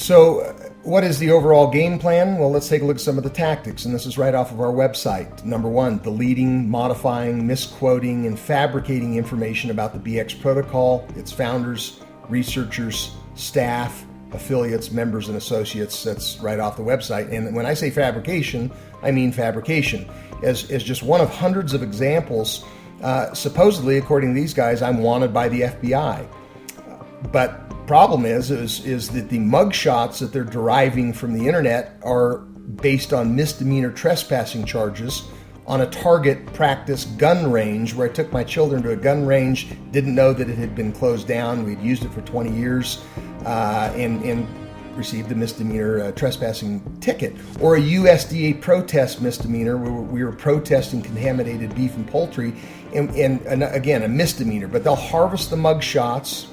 So what is the overall game plan? Well, let's take a look at some of the tactics, and this is right off of our website. Number one, deleting, modifying, misquoting, and fabricating information about the BX protocol, its founders, researchers, staff, affiliates, members, and associates. That's right off the website. And when I say fabrication, I mean fabrication. As just one of hundreds of examples, supposedly, according to these guys, I'm wanted by the FBI. But problem is that the mugshots that they're deriving from the internet are based on misdemeanor trespassing charges on a target practice gun range where I took my children to a gun range, didn't know that it had been closed down. We'd used it for 20 years and received a misdemeanor trespassing ticket, or a USDA protest misdemeanor where we were protesting contaminated beef and poultry, and again, a misdemeanor. But they'll harvest the mugshots,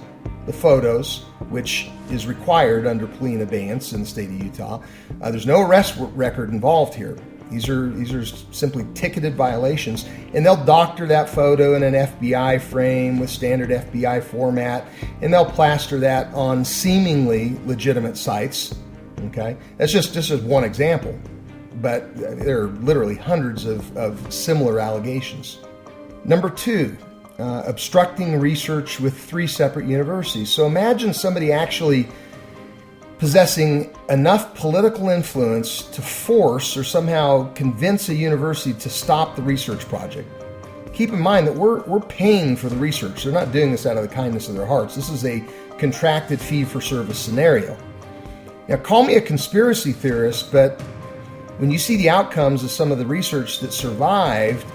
the photos, which is required under plea and abeyance in the state of Utah. There's no arrest record involved here. These are simply ticketed violations, and they'll doctor that photo in an FBI frame with standard FBI format, and they'll plaster that on seemingly legitimate sites. Okay, that's just as one example, but there are literally hundreds of similar allegations. Number two, obstructing research with 3 separate universities. So imagine somebody actually possessing enough political influence to force or somehow convince a university to stop the research project. Keep in mind that we're paying for the research. They're not doing this out of the kindness of their hearts. This is a contracted fee-for-service scenario. Now, call me a conspiracy theorist, but when you see the outcomes of some of the research that survived,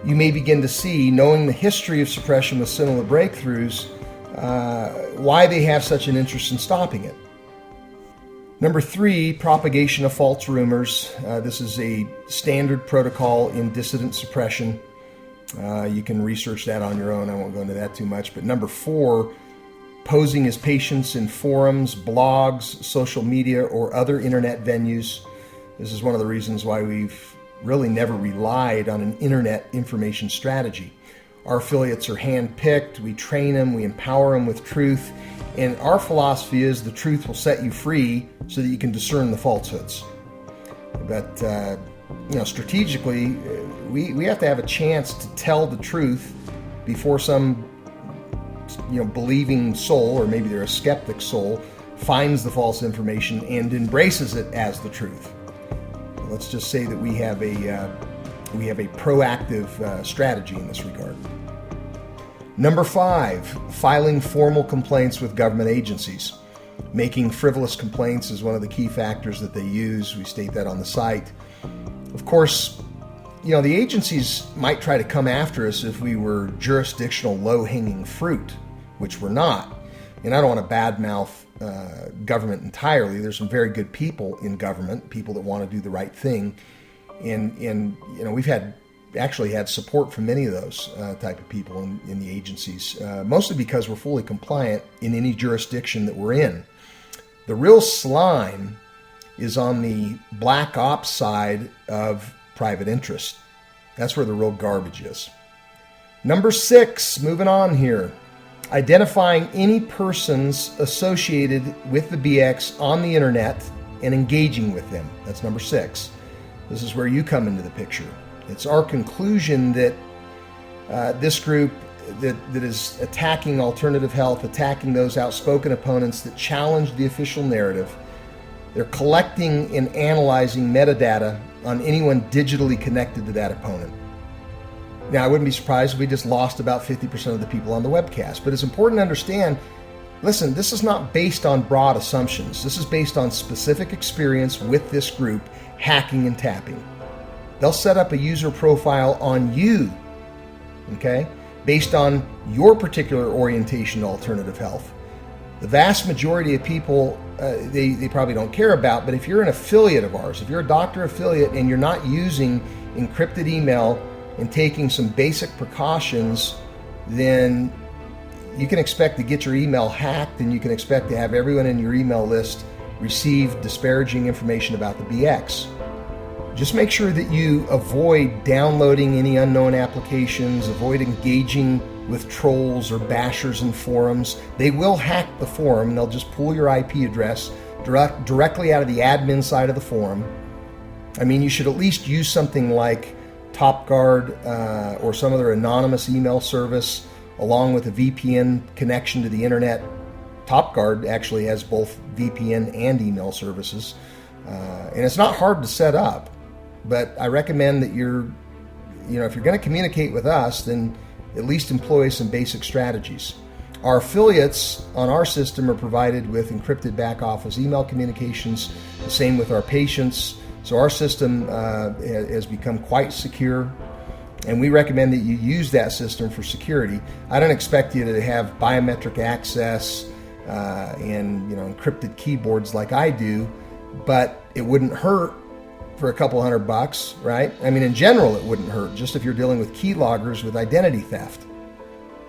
you may begin to see, knowing the history of suppression with similar breakthroughs, why they have such an interest in stopping it. Number 3, propagation of false rumors. This is a standard protocol in dissident suppression. You can research that on your own. I won't go into that too much. But number 4, posing as patients in forums, blogs, social media, or other internet venues. This is one of the reasons why we've really never relied on an internet information strategy. Our affiliates are hand-picked. We train them. We empower them with truth. And our philosophy is the truth will set you free so that you can discern the falsehoods. But, strategically, we have to have a chance to tell the truth before some, believing soul, or maybe they're a skeptic soul, finds the false information and embraces it as the truth. Let's just say that we have a proactive strategy in this regard. Number 5, filing formal complaints with government agencies. Making frivolous complaints is one of the key factors that they use. We state that on the site. Of course, the agencies might try to come after us if we were jurisdictional low-hanging fruit, which we're not. And I don't want to badmouth government entirely. There's some very good people in government, people that want to do the right thing. And we've actually had support from many of those type of people in the agencies, mostly because we're fully compliant in any jurisdiction that we're in. The real slime is on the black ops side of private interest. That's where the real garbage is. Number 6, moving on here. Identifying any persons associated with the BX on the internet and engaging with them. That's number 6. This is where you come into the picture. It's our conclusion that this group that is attacking alternative health, attacking those outspoken opponents that challenge the official narrative, they're collecting and analyzing metadata on anyone digitally connected to that opponent. Now, I wouldn't be surprised if we just lost about 50% of the people on the webcast, but it's important to understand, listen, this is not based on broad assumptions. This is based on specific experience with this group hacking and tapping. They'll set up a user profile on you, okay, based on your particular orientation to alternative health. The vast majority of people, they probably don't care about, but if you're an affiliate of ours, if you're a doctor affiliate and you're not using encrypted email and taking some basic precautions, then you can expect to get your email hacked, and you can expect to have everyone in your email list receive disparaging information about the BX. Just make sure that you avoid downloading any unknown applications, avoid engaging with trolls or bashers in forums. They will hack the forum. They'll just pull your IP address directly out of the admin side of the forum. I mean, you should at least use something like TopGuard or some other anonymous email service along with a VPN connection to the internet. TopGuard actually has both VPN and email services. And it's not hard to set up, but I recommend that if you're going to communicate with us, then at least employ some basic strategies. Our affiliates on our system are provided with encrypted back office email communications, the same with our patients. So our system has become quite secure, and we recommend that you use that system for security. I don't expect you to have biometric access and encrypted keyboards like I do, but it wouldn't hurt for a couple $100, right? I mean, in general, it wouldn't hurt, just if you're dealing with keyloggers with identity theft.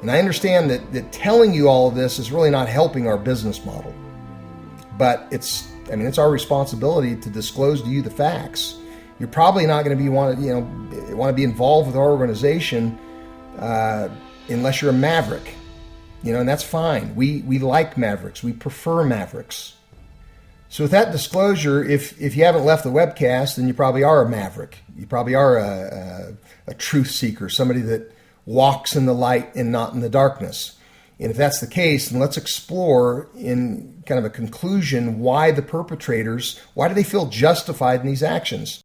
And I understand that telling you all of this is really not helping our business model, but it's our responsibility to disclose to you the facts. You're probably not going to want to be involved with our organization unless you're a maverick, and that's fine. We like mavericks. We prefer mavericks. So with that disclosure, if you haven't left the webcast, then you probably are a maverick. You probably are a truth seeker, somebody that walks in the light and not in the darkness. And if that's the case, then let's explore in kind of a conclusion why do they feel justified in these actions?